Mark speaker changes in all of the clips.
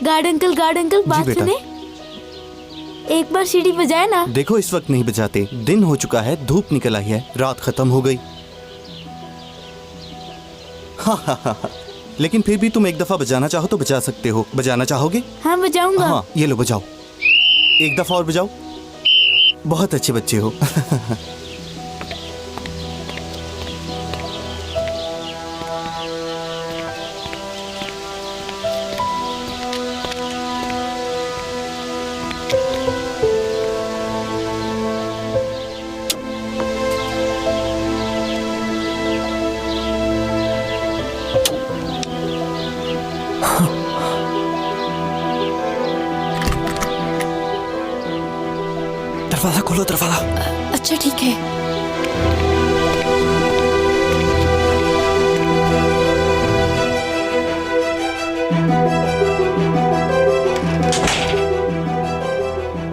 Speaker 1: Guard uncle बात सुने। एक बार सीढ़ी बजाए ना।
Speaker 2: देखो इस वक्त नहीं बजाते, दिन हो चुका है, धूप निकल आई है, रात खत्म हो गई। हाँ। लेकिन फिर भी तुम एक दफा बजाना चाहो तो बजा सकते हो। बजाना चाहोगे?
Speaker 1: हाँ बजाऊंगा।
Speaker 2: हाँ ये लो बजाओ, एक दफा और बजाओ। बहुत अच्छे बच्चे हो।
Speaker 3: दरवाजा खोलो, दरवाजा।
Speaker 1: अच्छा ठीक है।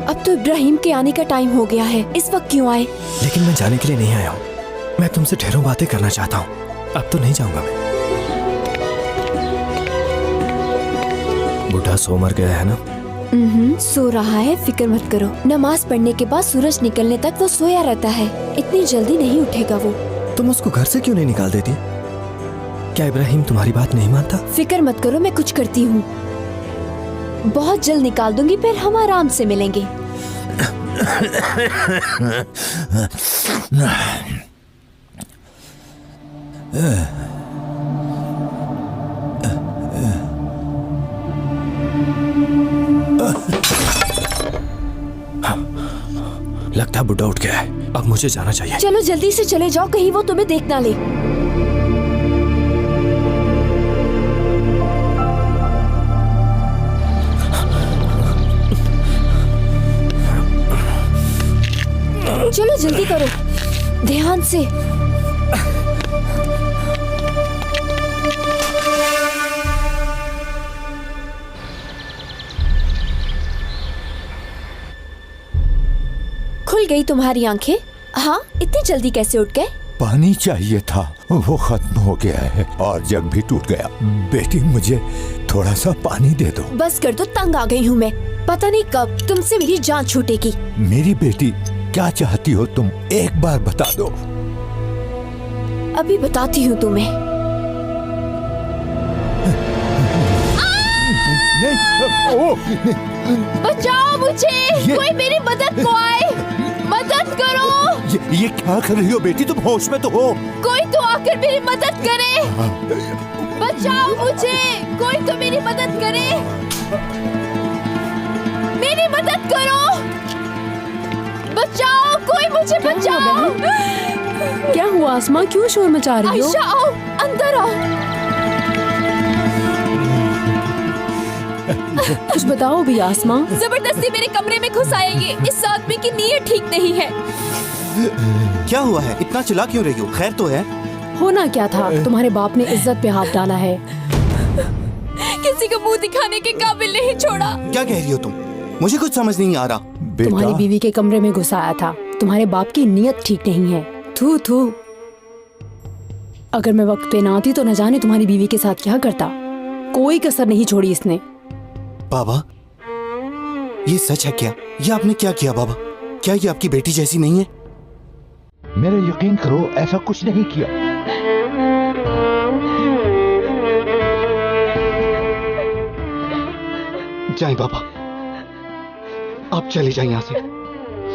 Speaker 1: अब तो इब्राहिम के आने का टाइम हो गया है, इस वक्त क्यों आए?
Speaker 3: लेकिन मैं जाने के लिए नहीं आया हूँ, मैं तुमसे ढेरों बातें करना चाहता हूँ। अब तो नहीं जाऊंगा मैं। बुढ़ा सो मर गया है ना?
Speaker 1: सो रहा है, फिक्र मत करो। नमाज पढ़ने के बाद सूरज निकलने तक वो सोया रहता है, इतनी जल्दी नहीं उठेगा वो।
Speaker 3: तुम उसको घर से क्यों नहीं निकाल देती? क्या इब्राहिम तुम्हारी बात नहीं मानता?
Speaker 1: फिक्र मत करो, मैं कुछ करती हूँ। बहुत जल्द निकाल दूंगी, फिर हम आराम से मिलेंगे।
Speaker 3: लगता है बुढ़ा उठ गया है, अब मुझे जाना चाहिए।
Speaker 1: चलो जल्दी से चले जाओ, कहीं वो तुम्हें देख ना ले। चलो जल्दी करो, ध्यान से। खुल गई तुम्हारी आंखें? हाँ, इतनी जल्दी कैसे उठ गए?
Speaker 4: पानी चाहिए था, वो खत्म हो गया है और जग भी टूट गया। बेटी मुझे थोड़ा सा पानी दे दो।
Speaker 1: बस कर दो, तंग आ गई हूँ मैं। पता नहीं कब तुमसे मेरी जान छूटेगी।
Speaker 4: मेरी बेटी क्या चाहती हो तुम, एक बार बता दो।
Speaker 1: अभी बताती हूँ तुम्हें। बचाओ मुझे, कोई मेरी मदद को आए, मदद करो।
Speaker 4: ये क्या कर रही हो बेटी, तुम होश में तो हो?
Speaker 1: कोई तो आकर मेरी मदद करे। बचाओ मुझे, कोई तो मेरी मदद करे। मेरी मदद करो, बचाओ, कोई मुझे बचाओ।
Speaker 5: क्या हुआ आसमा, क्यों शोर मचा रही हो?
Speaker 1: आयशा आओ, अंदर आओ।
Speaker 5: कुछ बताओ भी आसमा।
Speaker 1: जबरदस्ती मेरे कमरे में घुस आए ये। इस आदमी की नीयत ठीक नहीं है।
Speaker 2: क्या हुआ है, इतना चिल्ला क्यों रही हो? खैर तो है?
Speaker 5: होना क्या था, तुम्हारे बाप ने इज्जत पे हाथ डाला है।
Speaker 1: किसी को मुंह दिखाने के काबिल नहीं छोड़ा।
Speaker 2: क्या कह रही हो तुम? मुझे कुछ समझ नहीं आ रहा।
Speaker 5: तुम्हारी बीवी के कमरे में घुसाया था, तुम्हारे बाप की नीयत ठीक नहीं है। थू थू। अगर मैं वक्त पे ना आती तो न जाने तुम्हारी बीवी के साथ क्या करता। कोई कसर नहीं छोड़ी इसने।
Speaker 2: बाबा, ये सच है क्या? ये आपने क्या किया बाबा? क्या ये आपकी बेटी जैसी नहीं है?
Speaker 4: मेरा यकीन करो, ऐसा कुछ नहीं किया।
Speaker 2: जाएं बाबा, आप चले जाएं यहाँ से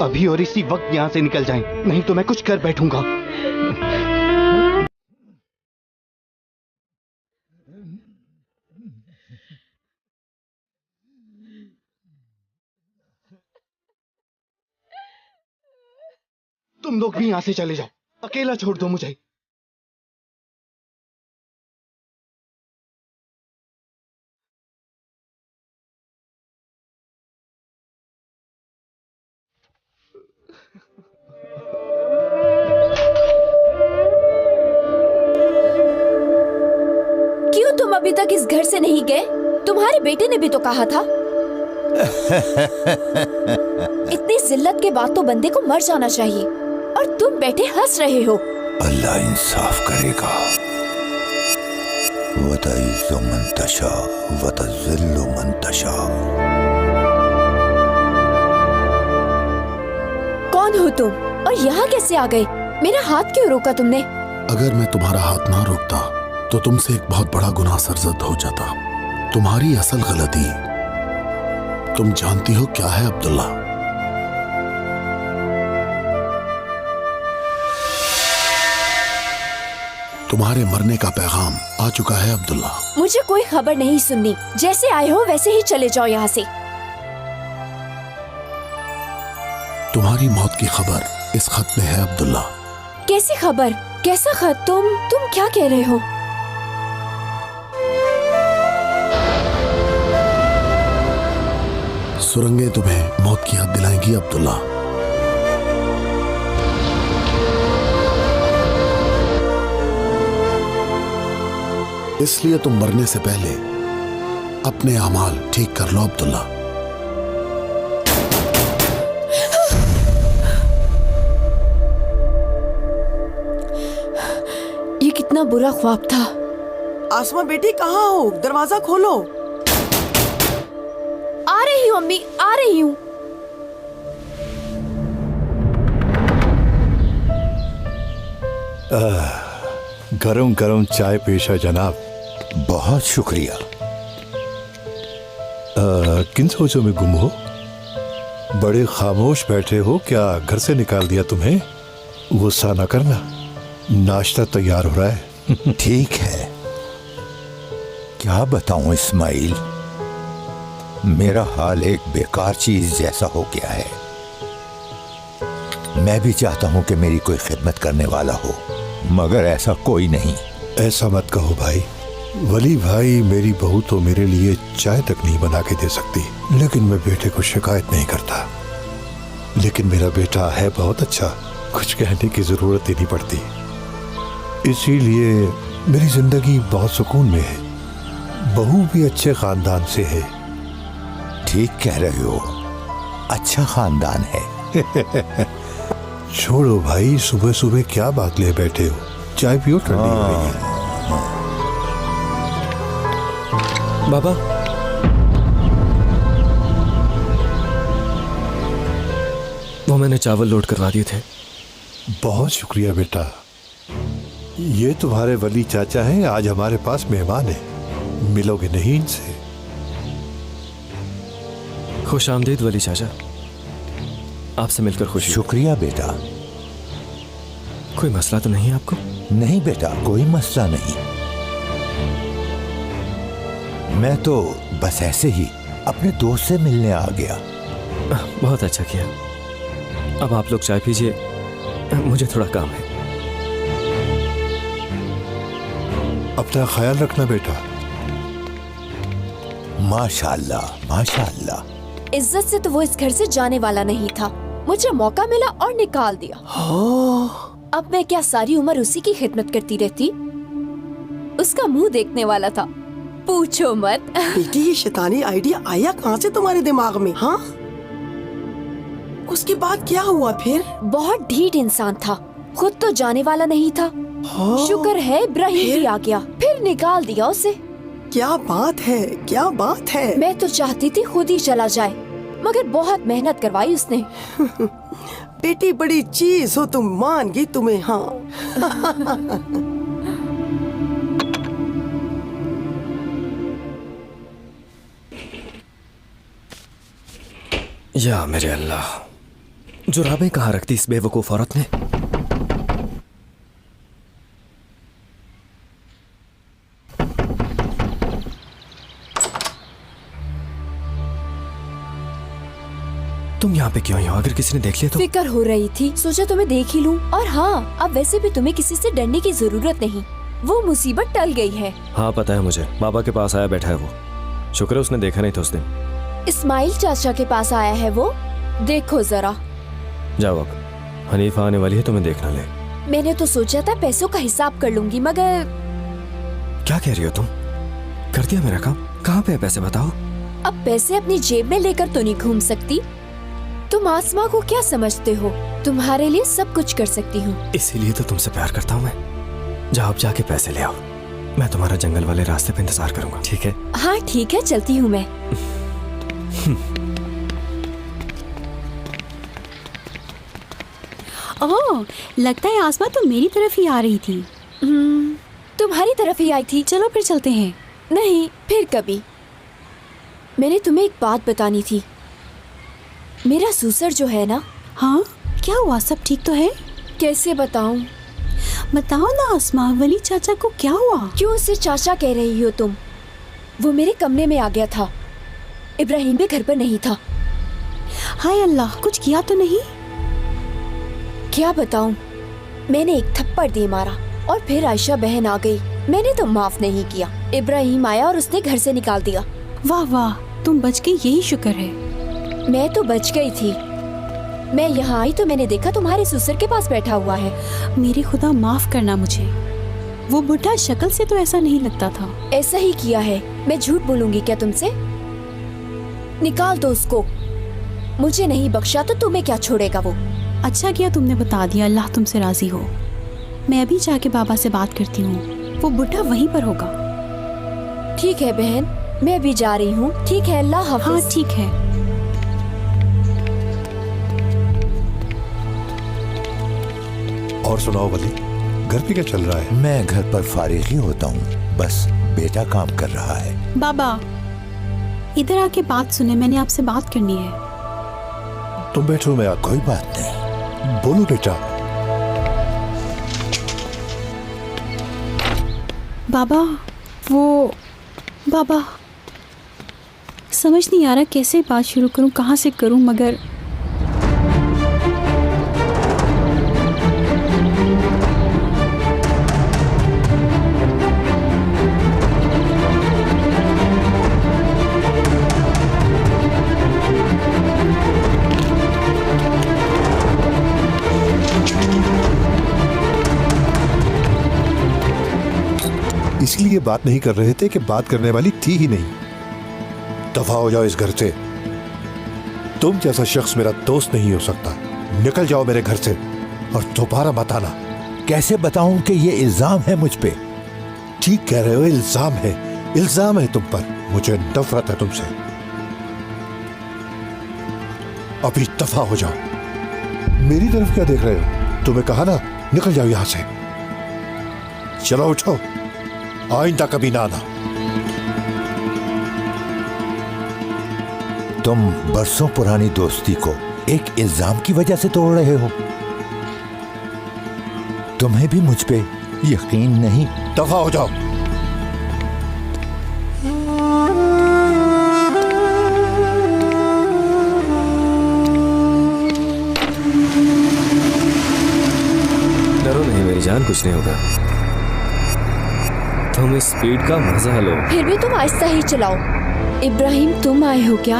Speaker 2: अभी और इसी वक्त यहाँ से निकल जाएं, नहीं तो मैं कुछ कर बैठूंगा। तुम लोग भी यहाँ से चले जाओ, अकेला छोड़ दो मुझे।
Speaker 1: क्यों तुम अभी तक इस घर से नहीं गए? तुम्हारे बेटे ने भी तो कहा था। इतनी जिल्लत के बाद तो बंदे को मर जाना चाहिए, और तुम बैठे हंस रहे हो।
Speaker 4: अल्लाह इंसाफ करेगा। वतइज़्ज़ु मन तशा वतज़िल्लु मन तशा।
Speaker 1: कौन हो तुम और यहाँ कैसे आ गए? मेरा हाथ क्यों रोका तुमने?
Speaker 6: अगर मैं तुम्हारा हाथ ना रोकता तो तुमसे एक बहुत बड़ा गुनाह सरजद हो जाता। तुम्हारी असल गलती तुम जानती हो क्या है अब्दुल्ला? तुम्हारे मरने का पैगाम आ चुका है अब्दुल्ला।
Speaker 1: मुझे कोई खबर नहीं सुननी। जैसे आए हो वैसे ही चले जाओ यहाँ से।
Speaker 6: तुम्हारी मौत की खबर इस खत में है अब्दुल्ला।
Speaker 1: कैसी खबर? कैसा खत? तुम क्या कह रहे हो?
Speaker 6: सुरंगें तुम्हें मौत की याद दिलाएंगी अब्दुल्ला। इसलिए तुम मरने से पहले अपने अमाल ठीक कर लो अब्दुल्ला।
Speaker 1: ये कितना बुरा ख्वाब था।
Speaker 7: आसमा बेटी कहाँ हो? दरवाजा खोलो।
Speaker 1: आ रही हूँ अम्मी, आ रही हूँ।
Speaker 8: गरम गरम चाय पेश है जनाब।
Speaker 4: बहुत शुक्रिया।
Speaker 8: किन सोचों में गुम हो? बड़े खामोश बैठे हो, क्या घर से निकाल दिया तुम्हें? गुस्सा न करना, नाश्ता तैयार हो रहा है।
Speaker 4: ठीक है, क्या बताऊं इस्माइल, मेरा हाल एक बेकार चीज जैसा हो गया है। मैं भी चाहता हूं कि मेरी कोई खिदमत करने वाला हो, मगर ऐसा कोई नहीं।
Speaker 8: ऐसा मत कहो भाई। वली भाई, मेरी बहू तो मेरे लिए चाय तक नहीं बना के दे सकती, लेकिन मैं बेटे को शिकायत नहीं करता। लेकिन मेरा बेटा है बहुत अच्छा, कुछ कहने की जरूरत ही नहीं पड़ती। इसीलिए मेरी जिंदगी बहुत सुकून में है। बहू भी अच्छे खानदान से है।
Speaker 4: ठीक कह रहे हो, अच्छा खानदान है।
Speaker 8: छोड़ो भाई, सुबह सुबह क्या बात ले बैठे हो? चाय पियो, ठंडी हो रही है।
Speaker 3: बाबा, वो मैंने चावल लोड करवा दिए थे।
Speaker 8: बहुत शुक्रिया बेटा। ये तुम्हारे वली चाचा हैं, आज हमारे पास मेहमान हैं। मिलोगे नहीं इनसे?
Speaker 3: खुश आमदीद वली चाचा, आपसे मिलकर खुशी।
Speaker 4: शुक्रिया बेटा।
Speaker 3: कोई मसला तो नहीं आपको?
Speaker 4: नहीं बेटा, कोई मसला नहीं। मैं तो बस ऐसे ही अपने दोस्त से मिलने आ गया।
Speaker 3: बहुत अच्छा किया। अब आप लोग चाय पीजिए, मुझे थोड़ा काम है।
Speaker 8: अपना ख्याल रखना बेटा।
Speaker 4: माशाअल्लाह, माशाअल्लाह।
Speaker 1: इज्जत से तो वो इस घर से जाने वाला नहीं था। मुझे मौका मिला और निकाल दिया। अब मैं क्या सारी उम्र उसी की खिदमत करती रहती? उसका मुंह देखने वाला था, पूछो मत।
Speaker 7: बेटी ये शैतानी आइडिया आया कहाँ से तुम्हारे दिमाग में? हाँ, उसके बाद क्या हुआ फिर?
Speaker 1: बहुत ढीठ इंसान था, खुद तो जाने वाला नहीं था। शुक्र है इब्राहिम भी आ गया, फिर निकाल दिया उसे।
Speaker 7: क्या बात है, क्या बात है।
Speaker 1: मैं तो चाहती थी खुद ही चला जाए, मगर बहुत मेहनत करवाई उसने।
Speaker 7: बेटी बड़ी चीज हो तुम, मान गई तुम्हें। हाँ
Speaker 3: या मेरे अल्लाह, जुराबें कहाँ रखती इस बेवकूफ औरत ने? तुम यहाँ पे क्यों हो? अगर किसी ने देख लिया तो?
Speaker 1: फिक्र हो रही थी, सोचा तुम्हें देख ही लूं। और हाँ, अब वैसे भी तुम्हें किसी से डरने की जरूरत नहीं, वो मुसीबत टल गई है।
Speaker 3: हाँ पता है मुझे, बाबा के पास आया बैठा है वो। शुक्र है उसने देखा नहीं था उस दिन।
Speaker 1: इस्माइल चाचा के पास आया है वो, देखो जरा।
Speaker 3: जाओ, अब हनीफा आने वाली है, तुम्हें देखना ले।
Speaker 1: मैंने तो सोचा था पैसों का हिसाब कर लूंगी, मगर
Speaker 3: क्या कह रही हो तुम? कर दिया मेरा काम। कहाँ पे है पैसे बताओ?
Speaker 1: अब पैसे अपनी जेब में लेकर तो नहीं घूम सकती। तुम आसमा को क्या समझते हो? तुम्हारे लिए सब कुछ कर सकती हूँ।
Speaker 3: इसीलिए तो तुमसे प्यार करता हूँ मैं। जाओ, अब जाके पैसे ले आओ, मैं तुम्हारा जंगल वाले रास्ते पे इंतजार करूंगा, ठीक है?
Speaker 1: हाँ ठीक है, चलती हूँ मैं।
Speaker 5: ओह, लगता है आसमा तो मेरी तरफ ही आ रही थी।
Speaker 1: तुम्हारी तरफ ही आई थी।
Speaker 5: चलो फिर चलते हैं।
Speaker 1: नहीं, फिर कभी। मैंने तुम्हें एक बात बतानी थी। मेरा सूसर जो है ना।
Speaker 5: हाँ, क्या हुआ? सब ठीक तो है?
Speaker 1: कैसे बताऊं?
Speaker 5: बताओ ना आसमा, वली चाचा को क्या हुआ?
Speaker 1: क्यों उसे चाचा कह रही हो तुम? वो मेरे कमरे में आ गया था। इब्राहिम भी घर पर नहीं था।
Speaker 5: हाय अल्लाह, कुछ किया तो नहीं?
Speaker 1: क्या बताऊं? मैंने एक थप्पड़ दे मारा और फिर आयशा बहन आ गई। मैंने तो माफ नहीं किया। इब्राहिम आया और उसने घर से निकाल दिया।
Speaker 5: वाह वाह, तुम बच गई, यही शुक्र है।
Speaker 1: मैं तो बच गई थी। मैं यहाँ आई तो मैंने देखा तुम्हारे ससुर के पास बैठा हुआ है।
Speaker 5: मेरे खुदा, माफ करना मुझे। वो बुढ़ा शक्ल से तो ऐसा नहीं लगता था।
Speaker 1: ऐसा ही किया है। मैं झूठ बोलूंगी क्या तुमसे? निकाल दो उसको। मुझे नहीं बख्शा तो तुम्हें क्या छोड़ेगा वो।
Speaker 5: अच्छा किया तुमने बता दिया, अल्लाह तुमसे राजी हो। मैं अभी जाके बाबा से बात करती हूँ, वो बुढ़ा वहीं पर होगा।
Speaker 1: ठीक है बहन, मैं भी जा रही हूँ। ठीक है, अल्लाह हाफिज।
Speaker 5: हाँ ठीक है।
Speaker 8: और सुनाओ वली, घर पे क्या चल रहा है?
Speaker 4: मैं घर पर फारिग ही होता हूँ, बस बेटा काम कर रहा है।
Speaker 5: बाबा इधर आके बात सुने, मैंने आपसे बात करनी है।
Speaker 8: तुम बैठो, मैं
Speaker 4: कोई बात नहीं।
Speaker 8: बोलो बेटा।
Speaker 5: बाबा बाबा समझ नहीं आ रहा कैसे बात शुरू करूं, कहाँ से करूं, मगर
Speaker 8: इसलिए बात नहीं कर रहे थे कि बात करने वाली थी ही नहीं। दफा हो जाओ इस घर से। तुम जैसा शख्स मेरा दोस्त नहीं हो सकता। निकल जाओ मेरे घर से और दोबारा मत आना।
Speaker 4: कैसे बताऊं कि ये इल्जाम है मुझ पे?
Speaker 8: ठीक कह रहे हो, इल्जाम है, इल्जाम है तुम पर। मुझे नफरत है तुमसे। अभी दफा हो जाओ। मेरी तरफ क्या देख रहे हो? तुम्हें कहा ना, निकल जाओ यहां से। चलो उठो, आइंदा कभी ना आना।
Speaker 4: तुम बरसों पुरानी दोस्ती को एक इल्जाम की वजह से तोड़ रहे हो। तुम्हें भी मुझ पे यकीन नहीं?
Speaker 8: दफा हो जाओ।
Speaker 3: डरो नहीं मेरी जान, कुछ नहीं होगा। तुम इस स्पीड का मजा लो।
Speaker 1: फिर भी तुम आहिस्ता ही चलाओ। इब्राहिम, तुम आए हो क्या?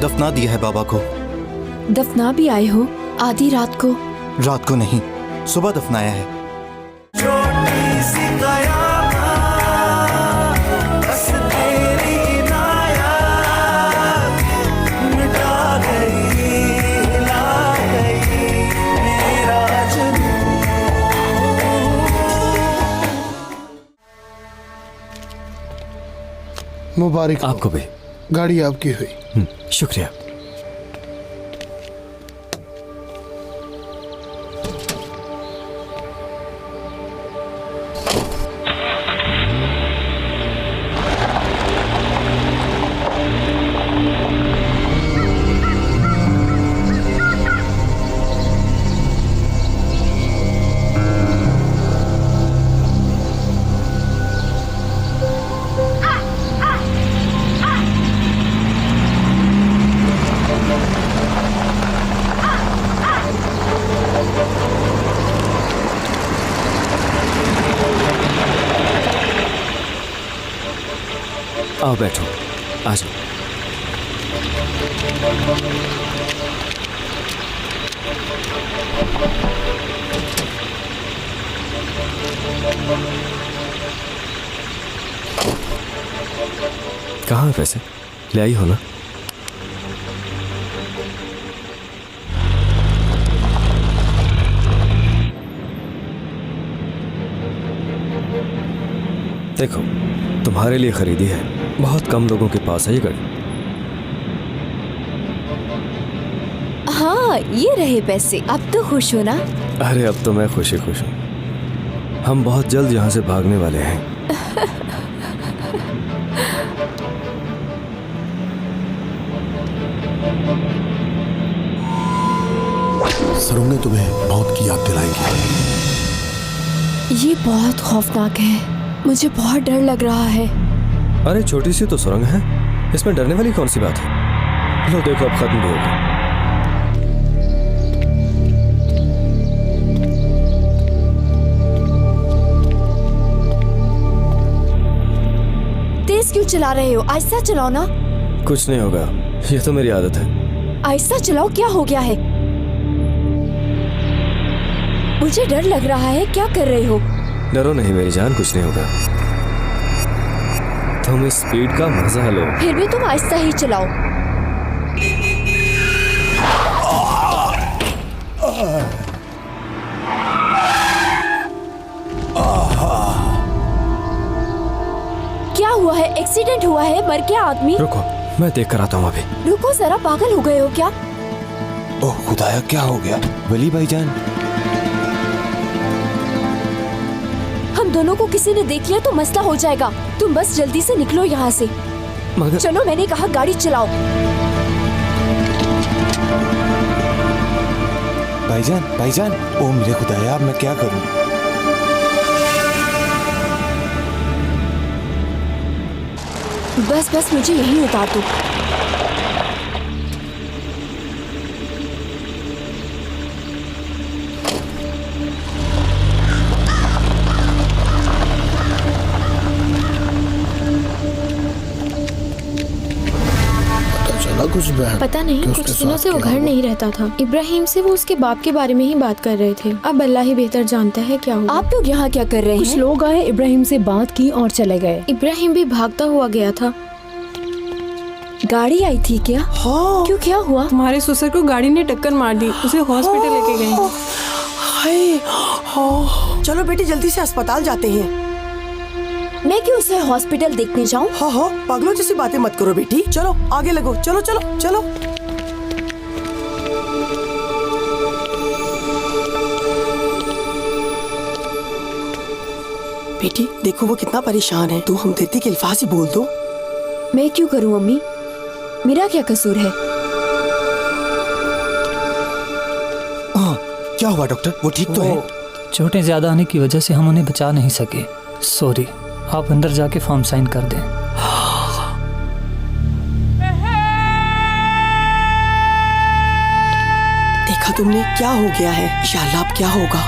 Speaker 2: दफना दिया है बाबा को।
Speaker 1: दफना भी आए हो? आधी रात को?
Speaker 2: रात को नहीं, सुबह दफनाया है।
Speaker 6: मुबारक हो।
Speaker 3: आपको भी।
Speaker 6: गाड़ी आपकी हुई।
Speaker 3: शुक्रिया। आओ बैठो, आ जाओ। कहाँ है पैसे? ले आई हो ना? देखो, तुम्हारे लिए खरीदी है, बहुत कम लोगों के पास है ये घड़ी।
Speaker 1: हाँ, ये रहे पैसे। अब तो खुश हो ना?
Speaker 3: अरे अब तो मैं खुश ही खुश हूँ। हम बहुत जल्द यहाँ से भागने वाले हैं।
Speaker 6: सुरंगें तुम्हें मौत की याद दिलाएंगी।
Speaker 1: ये बहुत खौफनाक है, मुझे बहुत डर लग रहा है।
Speaker 3: अरे छोटी सी तो सुरंग है, इसमें डरने वाली कौन सी बात है। लो देखो, अब खत्म भी होगा।
Speaker 1: तेज क्यों चला रहे हो? आहिस्ता चलाओ ना।
Speaker 3: कुछ नहीं होगा, ये तो मेरी आदत है।
Speaker 1: आहिस्ता चलाओ, क्या हो गया है? मुझे डर लग रहा है, क्या कर रहे हो?
Speaker 3: डरो नहीं मेरी जान, कुछ नहीं होगा। तुम इस स्पीड का मजा लो।
Speaker 1: फिर भी तुम आहिस्ता ही चलाओ। क्या हुआ है? एक्सीडेंट हुआ है? मर गया आदमी?
Speaker 3: रुको, मैं देख कर आता हूँ अभी।
Speaker 1: रुको जरा, पागल हो गए हो क्या?
Speaker 4: ओह खुदाया, क्या हो गया? वली भाईजान,
Speaker 1: हम दोनों को किसी ने देख लिया तो मसला हो जाएगा। तुम बस जल्दी से निकलो यहाँ से।
Speaker 3: मगर
Speaker 1: चलो, मैंने कहा गाड़ी चलाओ।
Speaker 4: भाईजान, भाईजान, ओ मेरे खुदाया, अब मैं क्या करूं?
Speaker 1: बस बस, मुझे यहीं उतार दो।
Speaker 6: कुछ
Speaker 9: पता नहीं, कुछ दिनों से वो घर नहीं रहता था। इब्राहिम से वो उसके बाप के बारे में ही बात कर रहे थे। अब अल्लाह ही बेहतर जानता है क्या हुआ।
Speaker 1: आप लोग यहाँ क्या कर रहे हैं?
Speaker 10: कुछ लोग आए, इब्राहिम से बात की और चले गए।
Speaker 9: इब्राहिम भी भागता हुआ गया था।
Speaker 1: गाड़ी आई थी क्या?
Speaker 7: हाँ।
Speaker 1: क्यों, क्या हुआ?
Speaker 10: तुम्हारे ससुर को गाड़ी ने टक्कर मार दी, उसे हॉस्पिटल लेके गए।
Speaker 7: हाय, हाँ। चलो बेटी, जल्दी से अस्पताल जाते हैं।
Speaker 1: मैं क्यों उसे हॉस्पिटल देखने जाऊं?
Speaker 7: हाँ हाँ, पागलों जैसी बातें मत करो बेटी। चलो आगे लगो, चलो चलो चलो। बेटी देखो, वो कितना परेशान है। तू हमदर्दी के अल्फाज ही बोल दो।
Speaker 1: मैं क्यों करूं अम्मी? मेरा क्या कसूर है?
Speaker 2: क्या हुआ डॉक्टर? वो ठीक तो है?
Speaker 11: चोटें ज्यादा आने की वजह से हम उन्हें बचा नहीं सके। सॉरी, आप अंदर जाके फॉर्म साइन कर दें।
Speaker 7: देखा तुमने, क्या हो गया है? इंशाअल्लाह अब क्या होगा?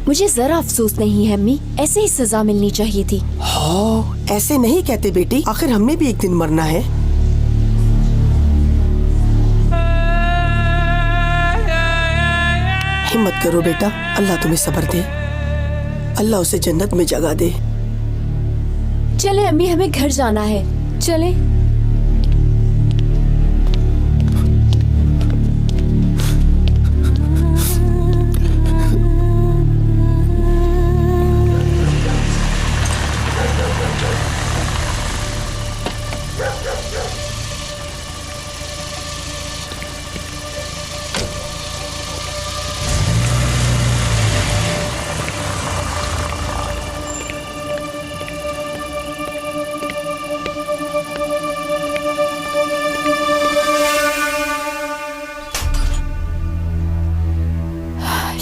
Speaker 1: मुझे जरा अफसोस नहीं है अम्मी, ऐसे ही सजा मिलनी चाहिए थी।
Speaker 7: हाँ, ऐसे नहीं कहते बेटी, आखिर हमने भी एक दिन मरना है। हिम्मत करो बेटा, अल्लाह तुम्हें सब्र दे, अल्लाह उसे जन्नत में जगह दे।
Speaker 1: चले अम्मी, हमें घर जाना है, चले।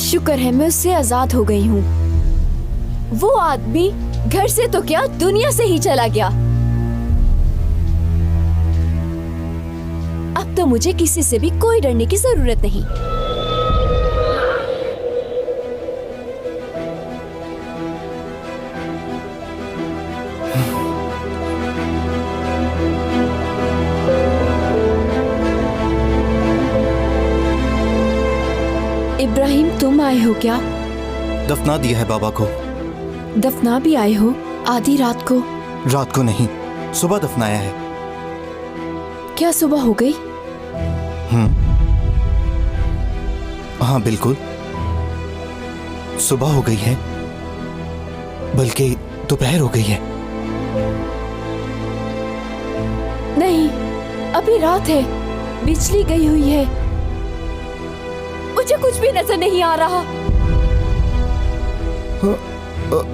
Speaker 1: शुक्र है मैं उससे आजाद हो गई हूँ। वो आदमी घर से तो क्या, दुनिया से ही चला गया। अब तो मुझे किसी से भी कोई डरने की जरूरत नहीं। इब्राहिम, तुम आए हो क्या?
Speaker 2: दफना दिया है बाबा को।
Speaker 1: दफना भी आए हो? आधी रात को?
Speaker 2: रात को नहीं, सुबह दफनाया है।
Speaker 1: क्या सुबह हो गई?
Speaker 2: हाँ बिल्कुल, सुबह हो गई है, बल्कि दोपहर हो गई है।
Speaker 1: नहीं, अभी रात है, बिजली गई हुई है। मुझे कुछ भी नजर नहीं आ रहा।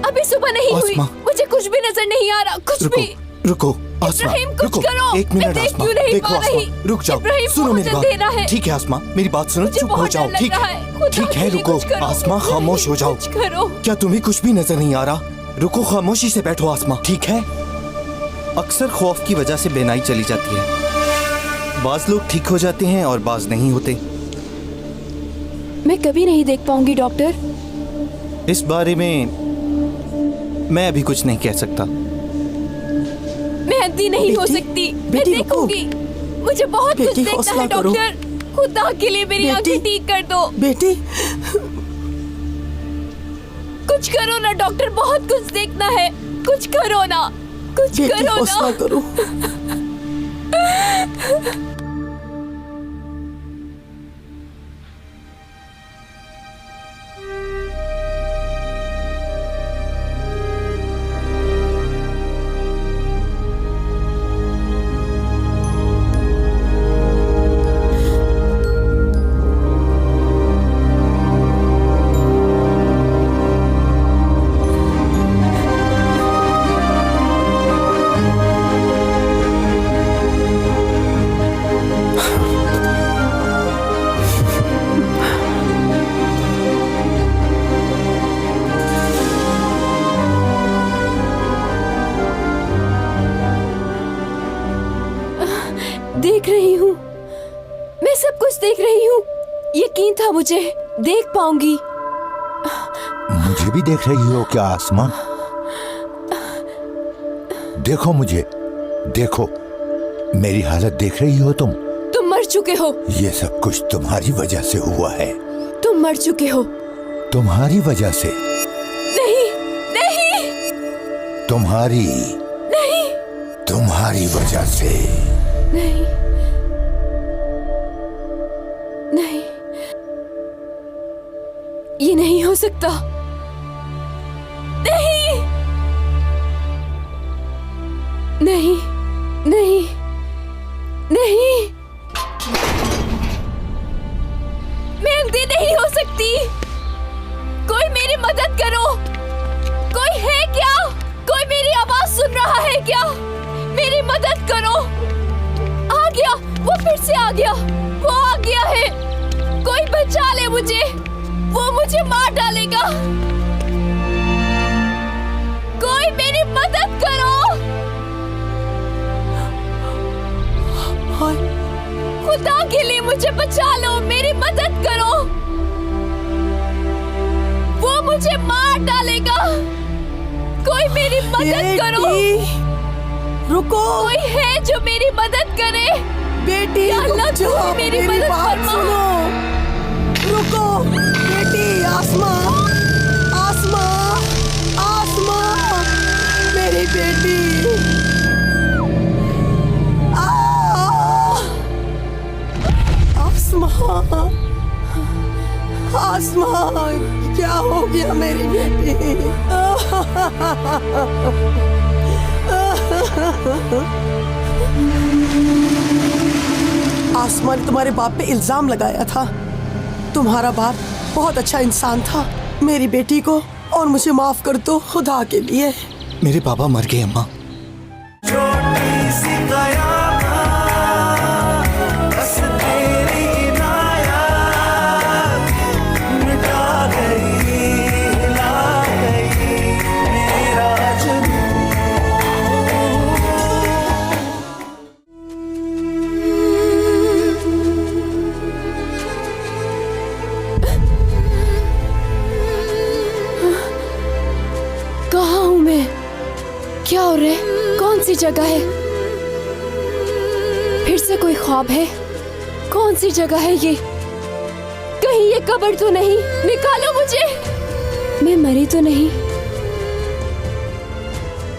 Speaker 1: अभी सुबह नहीं हुई, मुझे कुछ भी नजर नहीं आ रहा, कुछ भी।
Speaker 2: रुको आसमा,
Speaker 1: इब्राहिम, कुछ
Speaker 2: रुको
Speaker 1: करो।
Speaker 2: एक
Speaker 1: मैं
Speaker 2: मिनट
Speaker 1: देख
Speaker 2: आसमा,
Speaker 1: क्यों नहीं
Speaker 2: देखो
Speaker 1: पा रही?
Speaker 2: आसमा, रुक जाओ,
Speaker 1: इब्राहिम,
Speaker 2: सुनो
Speaker 1: बहुत
Speaker 2: मेरी
Speaker 1: अंधेरा है।
Speaker 2: बात। ठीक है आसमा, मेरी बात सुनो,
Speaker 1: मुझे
Speaker 2: चुप हो
Speaker 1: बहुत
Speaker 2: जाओ।
Speaker 1: डर लग
Speaker 2: ठीक
Speaker 1: रहा है। खुदा
Speaker 2: ठीक है,
Speaker 1: के लिए
Speaker 2: रुको
Speaker 1: कुछ करो।
Speaker 2: आसमा, खामोश हो जाओ।
Speaker 1: कुछ करो।
Speaker 2: क्या तुम्हें कुछ भी नजर नहीं आ रहा? रुको, खामोशी से बैठो आसमा, ठीक है? अक्सर खौफ की वजह से बेनाई चली जाती है। बाज लोग ठीक हो जाते हैं और बाज नहीं होते।
Speaker 1: मैं कभी नहीं देख पाऊंगी डॉक्टर।
Speaker 2: इस बारे में मैं अभी कुछ नहीं कह सकता।
Speaker 1: मैं अंधी नहीं हो सकती। मैं देखूंगी। मुझे बहुत कुछ देखना है डॉक्टर। खुदा के लिए मेरी आंखें ठीक कर दो।
Speaker 7: बेटी
Speaker 1: कुछ करो ना डॉक्टर, बहुत कुछ देखना है। कुछ करो ना, कुछ करो
Speaker 7: हौसला करो।
Speaker 1: देख रही हूँ, मैं सब कुछ देख रही हूँ। यकीन था मुझे देख पाऊंगी।
Speaker 4: मुझे भी देख रही हो क्या आसमा? देखो मुझे, देखो मेरी हालत देख रही हो तुम?
Speaker 1: तुम मर चुके हो।
Speaker 4: ये सब कुछ तुम्हारी वजह से हुआ है।
Speaker 1: तुम मर चुके हो।
Speaker 4: तुम्हारी वजह से?
Speaker 1: नहीं, नहीं,
Speaker 4: तुम्हारी
Speaker 1: नहीं,
Speaker 4: तुम्हारी वजह से।
Speaker 1: नहीं, नहीं, ये नहीं हो सकता। नहीं, नहीं, नहीं, नहीं, मैं अंधी नहीं हो सकती। कोई मेरी मदद करो। कोई है क्या? कोई मेरी आवाज सुन रहा है क्या? मेरी मदद करो। आ गया, वो फिर से आ गया। वो आ गया है। कोई बचा ले मुझे, वो मुझे मार डालेगा। कोई मेरी मदद करो। खुदा के लिए मुझे बचा लो, मेरी मदद करो। वो मुझे मार डालेगा। कोई मेरी मदद करो।
Speaker 7: रुको।
Speaker 1: कोई है जो मेरी मदद करे?
Speaker 7: बेटी
Speaker 1: अल्लाह
Speaker 7: जो
Speaker 1: मेरी मदद
Speaker 7: बात
Speaker 1: फरमा।
Speaker 7: सुनो। रुको बेटी। आसमा, आसमा, आसमा, मेरी बेटी। आसमा, आसमा, क्या हो गया मेरी बेटी? आसमा ने तुम्हारे बाप पे इल्जाम लगाया था। तुम्हारा बाप बहुत अच्छा इंसान था। मेरी बेटी को और मुझे माफ कर दो खुदा के लिए।
Speaker 2: मेरे पापा मर गए अम्मा।
Speaker 1: कहाँ हूँ मैं? क्या हो रहा है? कौन सी जगह है? फिर से कोई ख्वाब है? कौन सी जगह है ये? कहीं ये कब्र तो नहीं? निकालो मुझे। मैं मरी तो नहीं?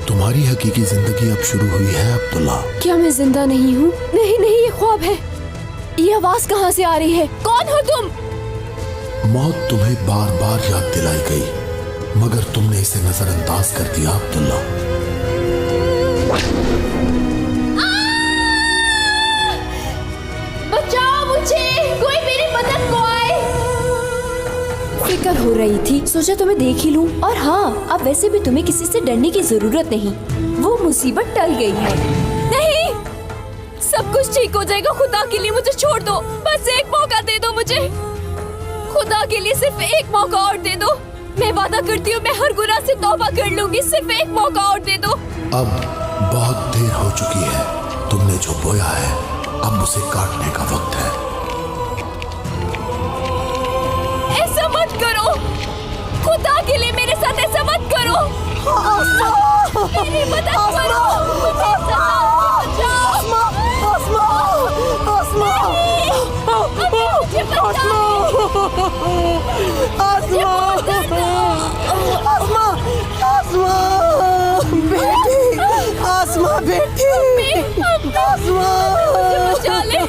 Speaker 6: तुम्हारी हकीकी जिंदगी अब शुरू हुई है अब्दुल्ला।
Speaker 1: क्या मैं जिंदा नहीं हूँ? नहीं नहीं, ये ख्वाब है। ये आवाज कहाँ से आ रही है? कौन हो तुम?
Speaker 6: मौत तुम्हें बार बार याद दिलाई गई, मगर तुमने इसे नजरअंदाज कर दिया अब्दुल्ला।
Speaker 1: बचाओ मुझे, कोई मेरी मदद को आए। फिक्र हो रही थी, सोचा तुम्हें देख ही लूं। और हाँ, अब वैसे भी तुम्हें किसी से डरने की जरूरत नहीं, वो मुसीबत टल गई है। नहीं, सब कुछ ठीक हो जाएगा। खुदा के लिए मुझे छोड़ दो, बस एक मौका दे दो मुझे। खुदा के लिए सिर्फ एक मौका और दे दो। मैं वादा करती हूँ, मैं हर गुनाह से तौबा कर लूंगी। सिर्फ एक मौका और दे दो।
Speaker 6: अब बहुत देर हो चुकी है, तुमने जो बोया है अब उसे काटने का वक्त है।
Speaker 1: ऐसा मत करो, खुदा के लिए मेरे साथ ऐसा मत करो। मेरी मदद करो, मुझे बचाओ।
Speaker 7: आसमा बेटी, आसमा
Speaker 1: मुझे बचा ले।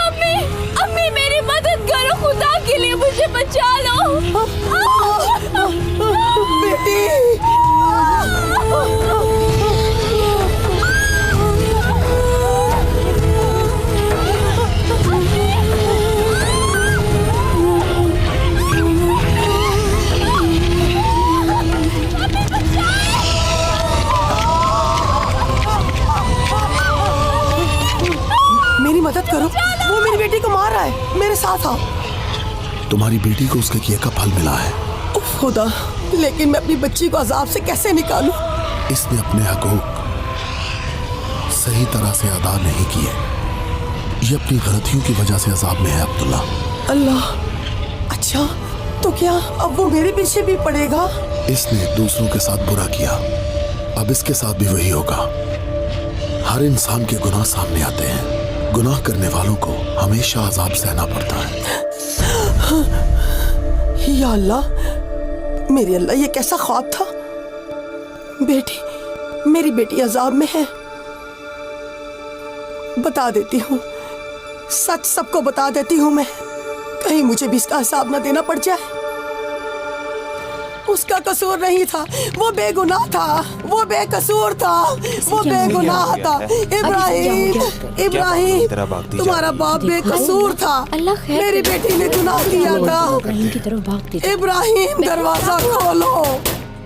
Speaker 1: अम्मी, अम्मी मेरी मदद करो, खुदा के लिए मुझे बचा लो।
Speaker 7: बेटी, मेरी मदद करो, वो मेरी बेटी को मार रहा है। मेरे साथ आओ।
Speaker 6: तुम्हारी बेटी को उसके किए का फल मिला है।
Speaker 7: उफ खुदा, लेकिन मैं अपनी बच्ची को अजाब से कैसे निकालूं?
Speaker 6: इसने अपने हकूक सही तरह से अदा नहीं किए। ये अपनी गलतियों की वजह से अजाब में है अब्दुल्ला।
Speaker 7: अल्लाह, अच्छा तो क्या अब वो मेरे पीछे भी पड़ेगा?
Speaker 6: इसने दूसरों के साथ बुरा किया, अब इसके साथ भी वही होगा। हर इंसान के गुनाह सामने आते हैं, गुनाह करने वालों को हमेशा अजाब सहना पड़ता है।
Speaker 7: या अल्लाह, मेरे अल्लाह, ये कैसा ख्वाब था? बेटी, मेरी बेटी अजाब में है। बता देती हूँ, सच सबको बता देती हूँ मैं, कहीं मुझे भी इसका हिसाब न देना पड़ जाए। उसका कसूर नहीं था, वो बेगुनाह था, वो बेकसूर था, वो बेगुनाह था। इब्राहिम, इब्राहिम, तुम्हारा बाप बेकसूर था। मेरी बेटी ने गुनाह किया था। इब्राहिम, दरवाजा खोलो।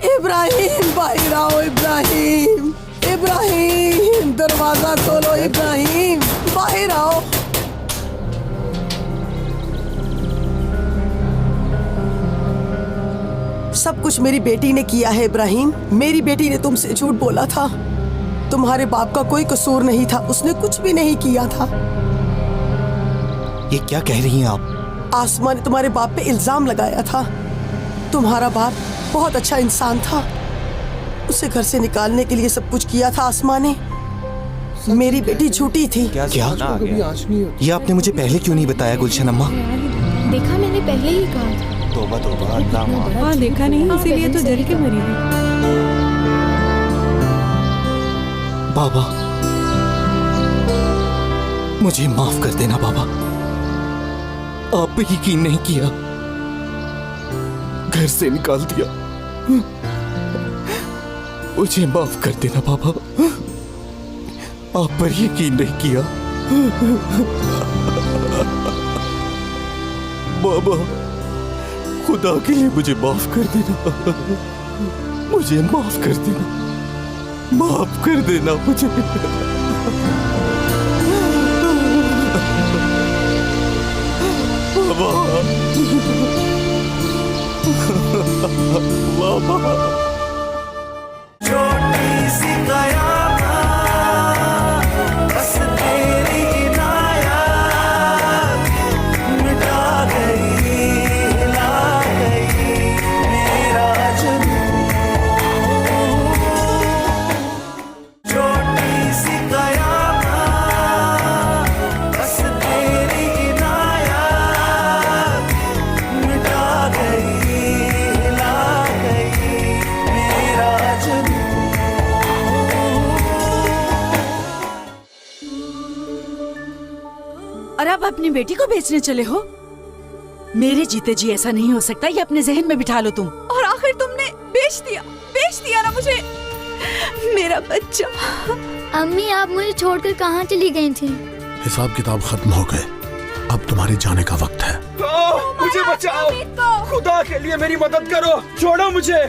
Speaker 7: इब्राहिम, बाहर आओ। इब्राहिम, इब्राहिम, दरवाजा खोलो। इब्राहिम, बाहर आओ। सब कुछ मेरी बेटी ने किया है इब्राहिम। मेरी बेटी ने तुमसे झूठ बोला था। तुम्हारे बाप का कोई कसूर नहीं था, उसने कुछ भी नहीं किया था।
Speaker 2: ये क्या कह रही हैं आप?
Speaker 7: आसमा ने तुम्हारे बाप पे इल्जाम लगाया था। तुम्हारा बाप बहुत अच्छा इंसान था, उसे घर से निकालने के लिए सब कुछ किया था आसमा ने। मेरी बेटी झूठी थी।
Speaker 2: क्या? ये आपने मुझे पहले क्यों नहीं बताया गुलशन अम्मा?
Speaker 9: देखा, मैंने पहले ही कहा था।
Speaker 2: तौबा तौबा, अल्लाह माफ।
Speaker 10: हाँ, देखा नहीं, इसीलिए तो जल के मरी है।
Speaker 2: बाबा, मुझे माफ कर देना बाबा। आप पे यकीन नहीं किया, घर से निकाल दिया। मुझे माफ कर देना बाबा, आप पर यकीन नहीं किया। बाबा, खुदा के लिए मुझे माफ कर देना, मुझे माफ कर देना, माफ कर देना मुझे। बाबा, बाबा, छोटी सी कयामत, बस तेरी इनायत मिटा गई, हिला गई मेरा जुनून। छोटी सी कयामत, बस तेरी इनायत मिटा गई, हिला गई मेरा जुनून।
Speaker 7: और अब अपनी बेटी को बेचने चले हो? मेरे जीते जी ऐसा नहीं हो सकता, ये अपने जहन में बिठा लो तुम।
Speaker 1: और आखिर तुमने बेच दिया ना मुझे, मेरा बच्चा।
Speaker 9: अम्मी आप मुझे छोड़कर कहाँ चली गई थी?
Speaker 6: हिसाब किताब खत्म हो गए, अब तुम्हारे जाने का वक्त है।
Speaker 3: मुझे बचाओ, खुदा के लिए मेरी मदद करो, छोड़ो मुझे।